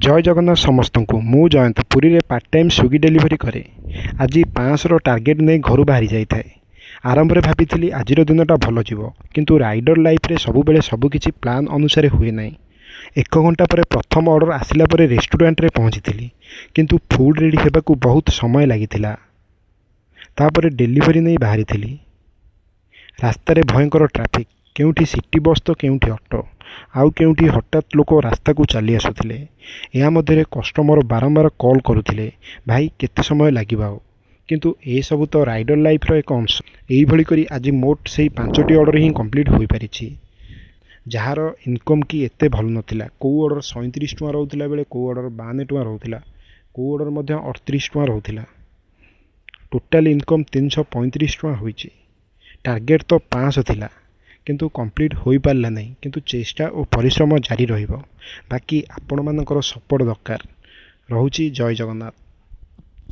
जय जगन्नाथ समस्त को मु जयंत पुरी रे पार्ट टाइम स्विगी डेलीवरी करे। आज 500 टार्गेट नहीं घर बाहरी जाए। आरंभ में भाभी आज दिनटा भल जीव, किंतु राइडर लाइफ रे सब बेले सबकि प्लान अनुसार हुए ना। 1 घंटा पर प्रथम ऑर्डर आसिला पर रेस्टोरेंट रे पहुंची, किंतु फूड रेडी होगा बहुत समय लगी। तापर डेलीवरी नहीं बाहरी थी। रास्तार भयंकर ट्राफिक, केउठी सिटी बस तो केउठी ऑटो, आउ केउठी हठात लोक रास्ता को चली आसुथिले। या मध्य कस्टमर बारंबार कॉल करुथिले, भाई केते समय लागिबा। किंतु ए सब तो राइडर लाइफ रो एक अंश। एई भली करी आज मोट से 5टी ऑर्डर ही कंप्लीट होई परिछि। जहार इनकम की एते भल नथिला। को ऑर्डर 37 टका रहउथिला बेले को ऑर्डर 52 टका रहउथिला, को ऑर्डर मध्य 38 टका रहउथिला। टोटल इनकम 335 टका होईछि। टार्गेट तो 500 थिला, किंतु कंप्लीट हो पारला नहीं। किंतु चेष्टा और परिश्रम जारी रहिबो। बाकी आपण मानकर सपोर्ट दरकार। रहुछि। जय जगन्नाथ।